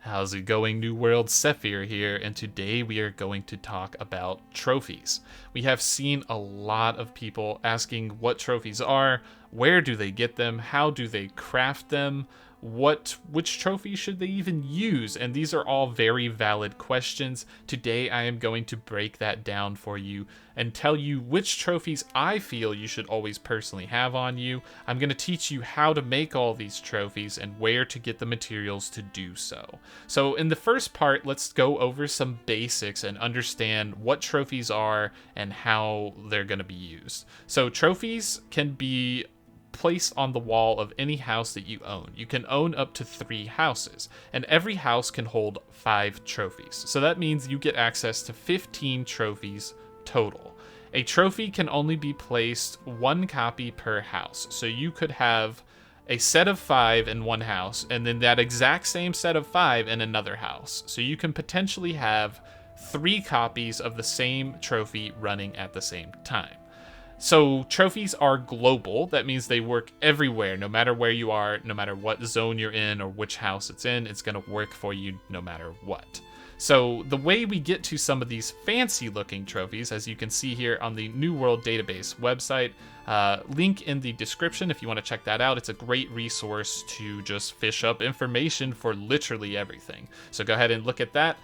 How's it going, New World? Sethphir here, and today we are going to talk about trophies. We have seen a lot of people asking what trophies are, where do they get them, how do they craft them, which trophies should they even use, and these are all very valid questions. Today I am going to break that down for you and tell you which trophies I feel you should always personally have on you. I'm going to teach you how to make all these trophies and where to get the materials to do so. So in the first part, let's go over some basics and understand what trophies are and how they're going to be used. So trophies can be placed on the wall of any house that you own. You can own up to 3 houses, and every house can hold 5 trophies. So that means you get access to 15 trophies total. A trophy can only be placed 1 copy per house. So you could have a set of 5 in one house, and then that exact same set of 5 in another house. So you can potentially have 3 copies of the same trophy running at the same time. So trophies are global. That means they work everywhere, no matter where you are, no matter what zone you're in or which house it's in, it's going to work for you no matter what. So the way we get to some of these fancy looking trophies, as you can see here on the New World Database website, link in the description if you want to check that out. It's a great resource to just fish up information for literally everything. So go ahead and look at that.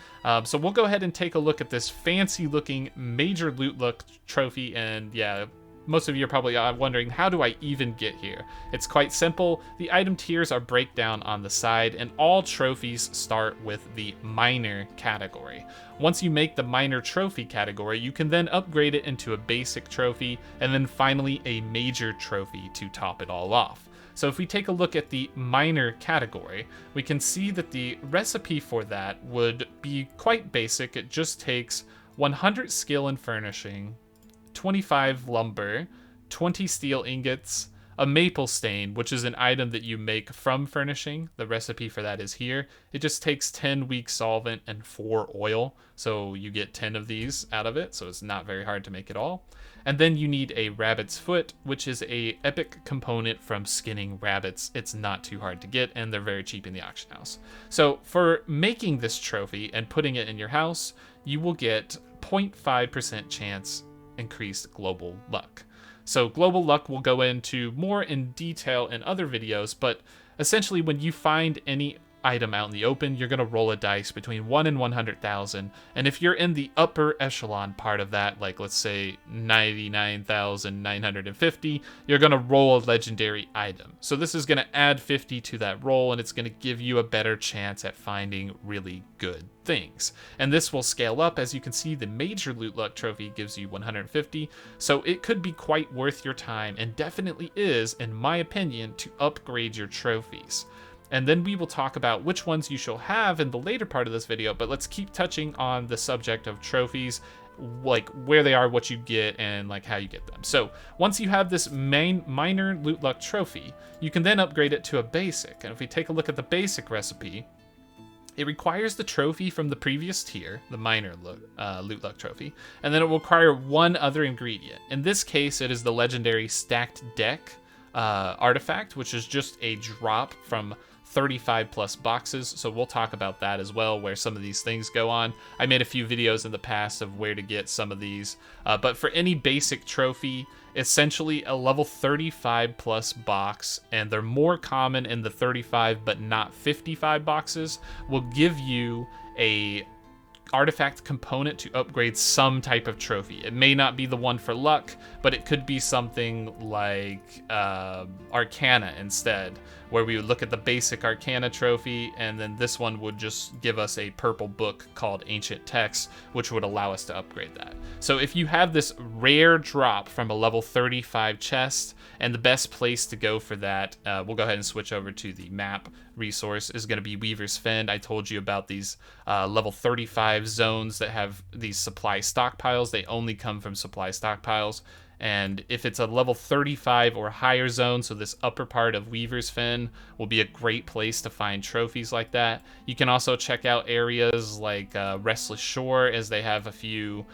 So we'll go ahead and take a look at this fancy looking major loot luck trophy, and yeah, most of you are probably wondering, how do I even get here? It's quite simple. The item tiers are breakdown on the side, and all trophies start with the minor category. Once you make the minor trophy category, you can then upgrade it into a basic trophy, and then finally a major trophy to top it all off. So if we take a look at the minor category, we can see that the recipe for that would be quite basic. It just takes 100 skill in furnishing, 25 lumber, 20 steel ingots, a maple stain, which is an item that you make from furnishing. The recipe for that is here. It just takes 10 weak solvent and 4 oil, so you get 10 of these out of it, so it's not very hard to make it all. And then you need a rabbit's foot, which is a epic component from skinning rabbits. It's not too hard to get, and they're very cheap in the auction house. So for making this trophy and putting it in your house, you will get 0.5% chance increased global luck. So global luck will go into more in detail in other videos, but essentially when you find any item out in the open, you're going to roll a dice between 1 and 100,000, and if you're in the upper echelon part of that, like let's say 99,950, you're going to roll a legendary item. So this is going to add 50 to that roll, and it's going to give you a better chance at finding really good things. And this will scale up. As you can see, the major loot luck trophy gives you 150, so it could be quite worth your time, and definitely is, in my opinion, to upgrade your trophies. And then we will talk about which ones you shall have in the later part of this video, but let's keep touching on the subject of trophies, like where they are, what you get, and like how you get them. So once you have this minor loot luck trophy, you can then upgrade it to a basic. And if we take a look at the basic recipe, it requires the trophy from the previous tier, the minor loot luck trophy, and then it will require one other ingredient. In this case, it is the legendary stacked deck artifact, which is just a drop from 35 plus boxes, so we'll talk about that as well, where some of these things go on. I made a few videos in the past of where to get some of these, but for any basic trophy, essentially a level 35 plus box, and they're more common in the 35 but not 55 boxes, will give you a artifact component to upgrade some type of trophy. It may not be the one for luck, but it could be something like Arcana instead, where we would look at the basic Arcana trophy, and then this one would just give us a purple book called Ancient Texts, which would allow us to upgrade that. So if you have this rare drop from a level 35 chest, and the best place to go for that, we'll go ahead and switch over to the map resource, is going to be Weaver's Fen. I told you about these level 35 zones that have these supply stockpiles. They only come from supply stockpiles. And if it's a level 35 or higher zone, so this upper part of Weaver's Fen will be a great place to find trophies like that. You can also check out areas like Restless Shore, as they have a few,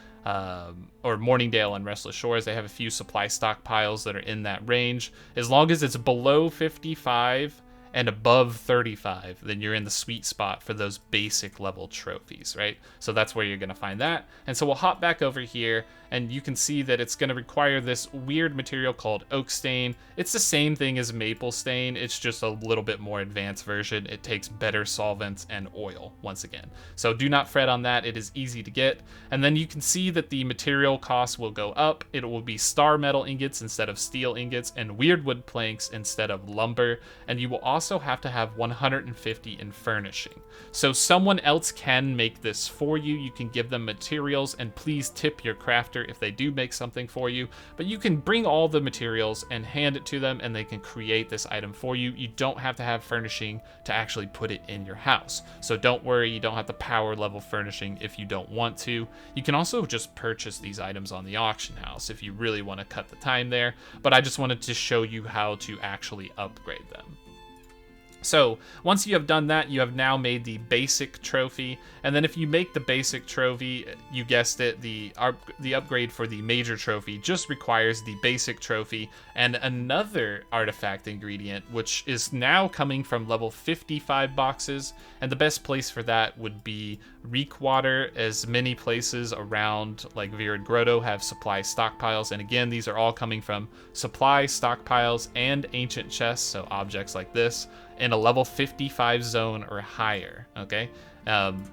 or Morningdale and Restless Shores, they have a few supply stockpiles that are in that range. As long as it's below 55 and above 35, then you're in the sweet spot for those basic level trophies, right? So that's where you're going to find that. And so we'll hop back over here, and you can see that it's going to require this weird material called oak stain. It's the same thing as maple stain, it's just a little bit more advanced version. It takes better solvents and oil, once again. So do not fret on that, it is easy to get. And then you can see that the material costs will go up. It will be star metal ingots instead of steel ingots, and weird wood planks instead of lumber. And you will also have to have 150 in furnishing. So someone else can make this for you. You can give them materials, and please tip your crafter if they do make something for you. But you can bring all the materials and hand it to them, and they can create this item for you. You don't have to have furnishing to actually put it in your house. So don't worry, you don't have to power level furnishing if you don't want to. You can also just purchase these items on the auction house if you really want to cut the time there. But I just wanted to show you how to actually upgrade them. So once you have done that, you have now made the basic trophy, and then if you make the basic trophy, you guessed it, the upgrade for the major trophy just requires the basic trophy and another artifact ingredient, which is now coming from level 55 boxes, and the best place for that would be Reek Water, as many places around like Virid Grotto have supply stockpiles, and again, these are all coming from supply stockpiles and ancient chests, so objects like this, in a level 55 zone or higher, okay?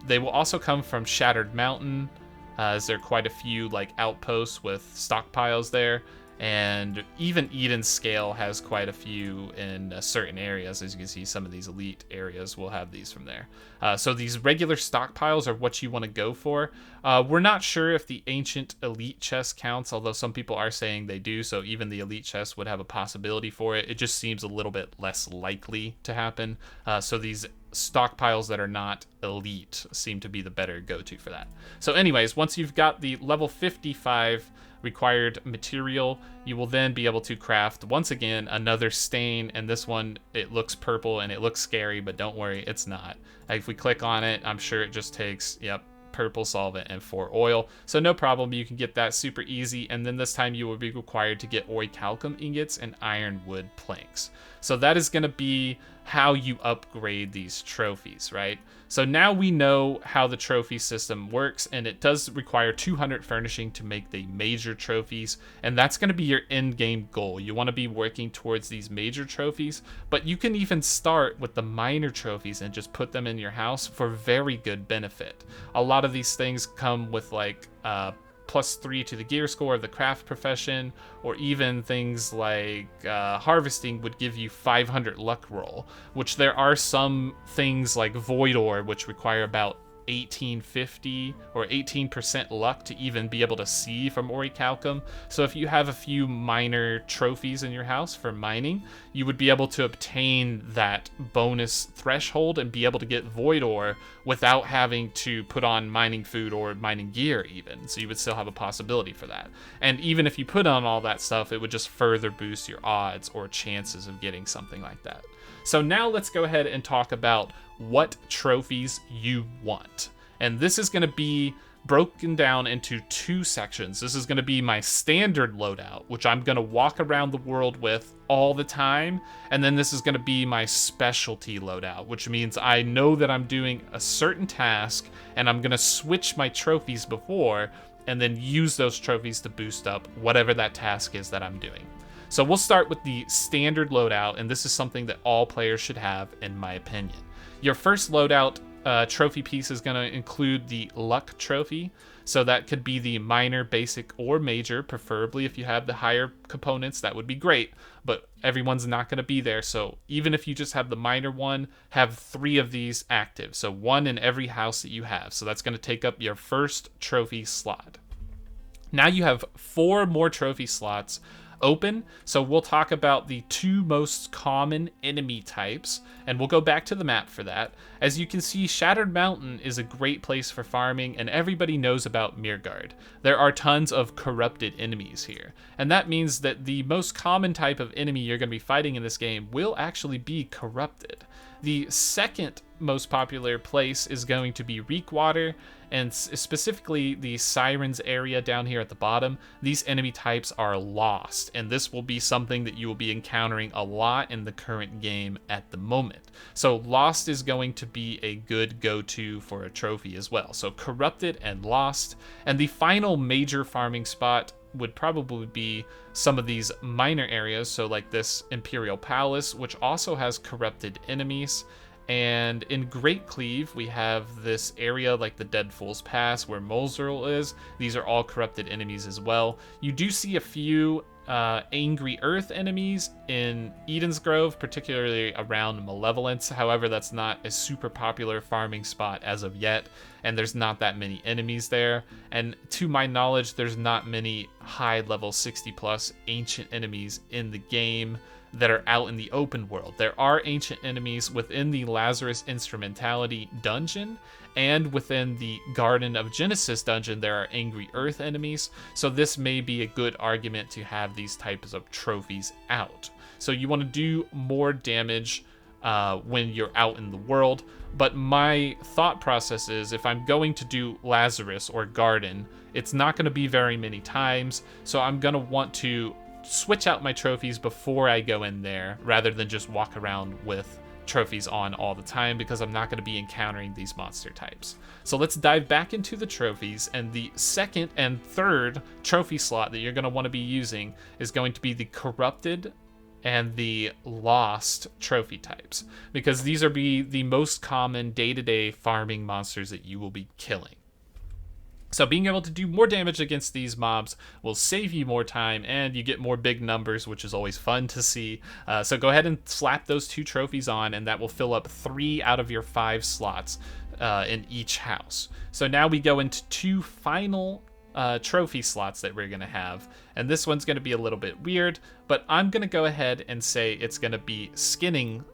They will also come from Shattered Mountain, as there are quite a few like outposts with stockpiles there, and even Eden Scale has quite a few in certain areas. As you can see, some of these elite areas will have these from there. So these regular stockpiles are what you want to go for. We're not sure if the ancient elite chest counts, although some people are saying they do, so even the elite chest would have a possibility for it. It just seems a little bit less likely to happen. So these stockpiles that are not elite seem to be the better go-to for that. So anyways, once you've got the level 55 required material, you will then be able to craft once again another stain, and this one, it looks purple and it looks scary, but don't worry, it's not. If we click on it, I'm sure it just takes, yep, purple solvent and 4 oil, so no problem, you can get that super easy. And then this time you will be required to get orichalcum ingots and ironwood planks. So that is going to be how you upgrade these trophies, right? So now we know how the trophy system works, and it does require 200 furnishing to make the major trophies, and that's going to be your end game goal. You want to be working towards these major trophies, but you can even start with the minor trophies and just put them in your house for very good benefit. A lot of these things come with like +3 to the gear score of the craft profession, or even things like harvesting would give you 500 luck roll, which there are some things like Void Ore which require about 1850 or 18% luck to even be able to see from orichalcum. So if you have a few minor trophies in your house for mining, you would be able to obtain that bonus threshold and be able to get Void Ore without having to put on mining food or mining gear even. So you would still have a possibility for that. And even if you put on all that stuff, it would just further boost your odds or chances of getting something like that. So now let's go ahead and talk about what trophies you want. And this is going to be broken down into 2 sections. This is going to be my standard loadout, which I'm going to walk around the world with all the time. And then this is going to be my specialty loadout, which means I know that I'm doing a certain task and I'm going to switch my trophies before and then use those trophies to boost up whatever that task is that I'm doing. So we'll start with the standard loadout, and this is something that all players should have, in my opinion. Your first loadout trophy piece is going to include the luck trophy. So that could be the minor, basic, or major. Preferably if you have the higher components, that would be great, but everyone's not going to be there. So even if you just have the minor one, have 3 of these active. So 1 in every house that you have. So that's going to take up your first trophy slot. Now you have 4 more trophy slots open, so we'll talk about the 2 most common enemy types, and we'll go back to the map for that. As you can see, Shattered Mountain is a great place for farming, and everybody knows about Mirgard. There are tons of corrupted enemies here, and that means that the most common type of enemy you're going to be fighting in this game will actually be corrupted. The second most popular place is going to be Reekwater, and specifically the Sirens area down here at the bottom. These enemy types are lost, and this will be something that you will be encountering a lot in the current game at the moment. So Lost is going to be a good go-to for a trophy as well. So Corrupted and Lost, and the final major farming spot would probably be some of these minor areas, so like this Imperial Palace, which also has corrupted enemies. And in Great Cleave, we have this area like the Dead Fool's Pass where Molzerl is. These are all corrupted enemies as well. You do see a few Angry Earth enemies in Eden's Grove, particularly around Malevolence. However, that's not a super popular farming spot as of yet, and there's not that many enemies there. And to my knowledge, there's not many high level 60 plus ancient enemies in the game that are out in the open world. There are ancient enemies within the Lazarus Instrumentality dungeon, and within the Garden of Genesis dungeon, there are Angry Earth enemies. So this may be a good argument to have these types of trophies out. So you want to do more damage when you're out in the world. But my thought process is, if I'm going to do Lazarus or Garden, it's not going to be very many times. So I'm going to want to switch out my trophies before I go in there, rather than just walk around with trophies on all the time, because I'm not going to be encountering these monster types. So let's dive back into the trophies, and the second and third trophy slot that you're going to want to be using is going to be the Corrupted and the Lost trophy types, because these are the most common day-to-day farming monsters that you will be killing. So being able to do more damage against these mobs will save you more time, and you get more big numbers, which is always fun to see. So go ahead and slap those two trophies on, and that will fill up 3 out of your 5 slots in each house. So now we go into 2 final trophy slots that we're going to have, and this one's going to be a little bit weird, but I'm going to go ahead and say it's going to be Skinning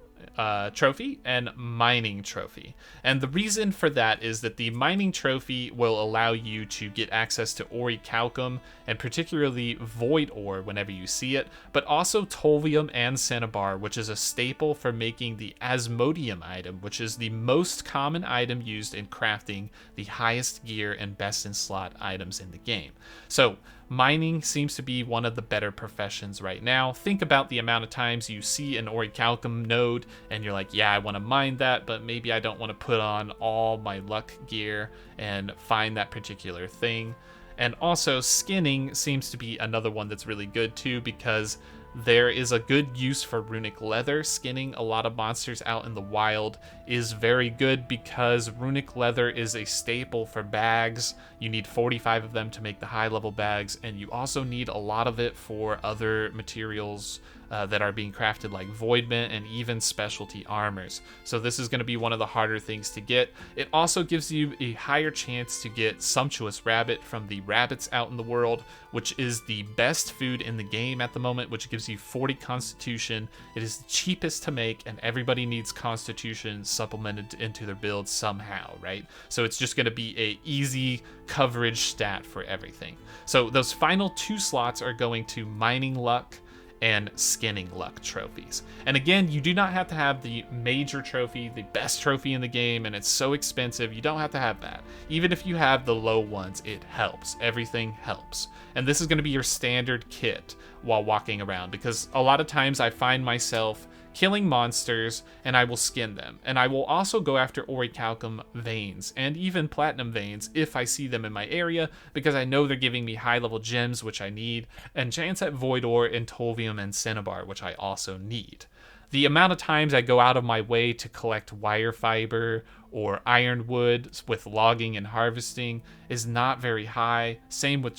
trophy and Mining trophy. And the reason for that is that the Mining trophy will allow you to get access to Orichalcum, and particularly Void Ore whenever you see it, but also Tolvium and Cinnabar, which is a staple for making the Asmodeum item, which is the most common item used in crafting the highest gear and best in slot items in the game. So mining seems to be one of the better professions right now. Think about the amount of times you see an Orichalcum node and you're like, yeah, I want to mine that, but maybe I don't want to put on all my luck gear and find that particular thing. And also skinning seems to be another one that's really good too, because there is a good use for runic leather. Skinning a lot of monsters out in the wild is very good because runic leather is a staple for bags. You need 45 of them to make the high level bags, and you also need a lot of it for other materials that are being crafted, like voidment and even specialty armors. So this is going to be one of the harder things to get. It also gives you a higher chance to get Sumptuous Rabbit from the rabbits out in the world, which is the best food in the game at the moment, which gives you 40 constitution. It is the cheapest to make, and everybody needs constitution supplemented into their build somehow, right? So it's just going to be a easy coverage stat for everything. So those final 2 slots are going to Mining Luck and Skinning Luck trophies. And again, you do not have to have the major trophy, the best trophy in the game, and it's so expensive, you don't have to have that. Even if you have the low ones, it helps. Everything helps. And this is going to be your standard kit while walking around, because a lot of times I find myself killing monsters and I will skin them. And I will also go after Orichalcum veins and even platinum veins if I see them in my area, because I know they're giving me high level gems, which I need, and chance at Void Ore and Tolvium and Cinnabar, which I also need. The amount of times I go out of my way to collect wire fiber or ironwood with logging and harvesting is not very high. Same with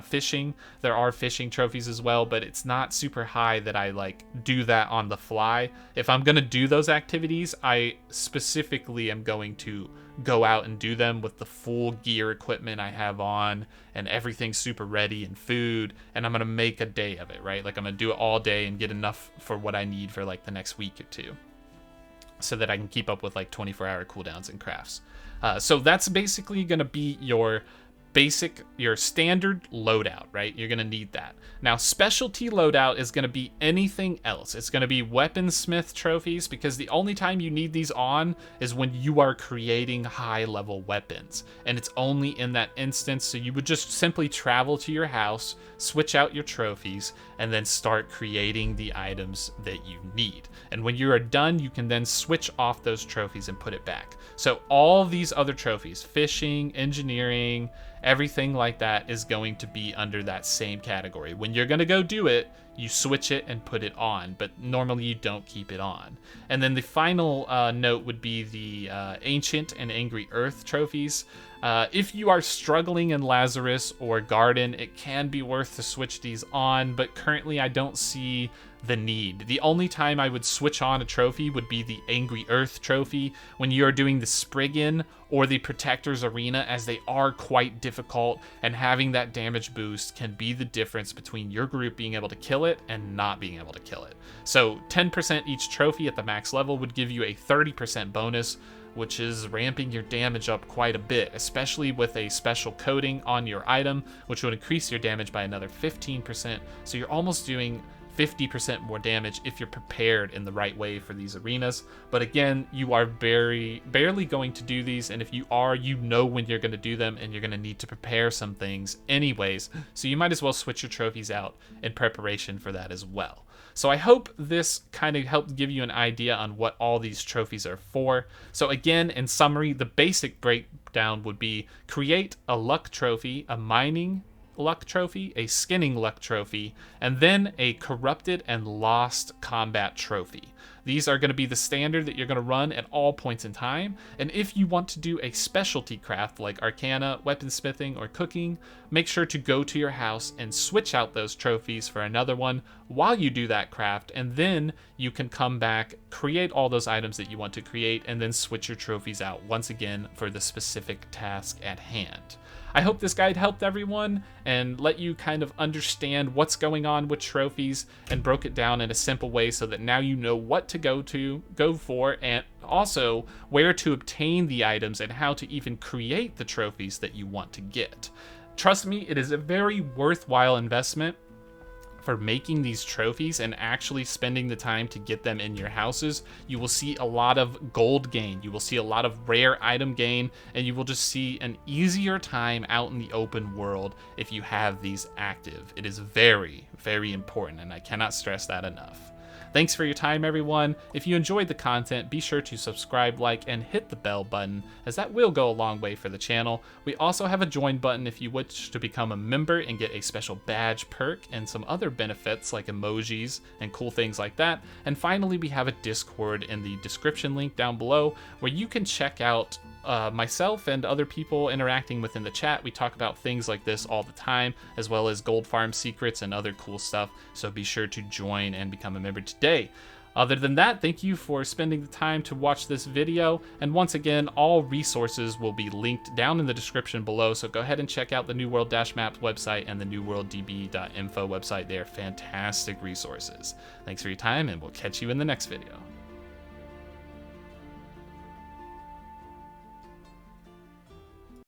fishing. There are fishing trophies as well, but it's not super high that I like do that on the fly. If I'm going to do those activities, I specifically am going to go out and do them with the full gear equipment I have on and everything super ready and food, and I'm going to make a day of it, right? Like I'm going to do it all day and get enough for what I need for like the next week or two, so that I can keep up with like 24-hour cooldowns and crafts. So that's basically going to be your your standard loadout, right? You're going to need that. Now, specialty loadout is going to be anything else. It's going to be weaponsmith trophies, because the only time you need these on is when you are creating high-level weapons. And it's only in that instance, so you would just simply travel to your house, switch out your trophies, and then start creating the items that you need. And when you are done, you can then switch off those trophies and put it back. So all these other trophies, fishing, engineering, everything like that is going to be under that same category. When you're going to go do it, you switch it and put it on, but normally you don't keep it on. And then the final note would be the Ancient and Angry Earth trophies. If you are struggling in Lazarus or Garden, it can be worth to switch these on, but currently I don't see the need. The only time I would switch on a trophy would be the Angry Earth trophy when you are doing the Spriggan or the Protector's Arena, as they are quite difficult, and having that damage boost can be the difference between your group being able to kill it and not being able to kill it. So 10% each trophy at the max level would give you a 30% bonus, which is ramping your damage up quite a bit, especially with a special coating on your item, which would increase your damage by another 15%. So you're almost doing 50% more damage if you're prepared in the right way for these arenas. But again, you are barely going to do these, and if you are, you know when you're going to do them, and you're going to need to prepare some things anyways, so you might as well switch your trophies out in preparation for that as well. So I hope this kind of helped give you an idea on what all these trophies are for. So again, in summary, the basic breakdown would be: create a luck trophy, a mining luck trophy, a skinning luck trophy, and then a corrupted and lost combat trophy. These are going to be the standard that you're going to run at all points in time. And if you want to do a specialty craft like Arcana, weaponsmithing, or cooking, make sure to go to your house and switch out those trophies for another one while you do that craft, and then you can come back, create all those items that you want to create, and then switch your trophies out once again for the specific task at hand. I hope this guide helped everyone and let you kind of understand what's going on with trophies, and broke it down in a simple way so that now you know what to go for, and also where to obtain the items and how to even create the trophies that you want to get. Trust me, it is a very worthwhile investment for making these trophies and actually spending the time to get them in your houses. You will see a lot of gold gain, you will see a lot of rare item gain, and you will just see an easier time out in the open world if you have these active. It is very, very important, and I cannot stress that enough. Thanks for your time, everyone. If you enjoyed the content, be sure to subscribe, like, and hit the bell button, as that will go a long way for the channel. We also have a join button if you wish to become a member and get a special badge perk and some other benefits like emojis and cool things like that. And finally, we have a Discord in the description link down below where you can check out myself and other people interacting within the chat. We talk about things like this all the time, as well as gold farm secrets and other cool stuff, so be sure to join and become a member today. Other than that, thank you for spending the time to watch this video, and once again, all resources will be linked down in the description below, so go ahead and check out the New World Maps website and the newworlddb.info website. They are fantastic resources. Thanks for your time, and we'll catch you in the next video.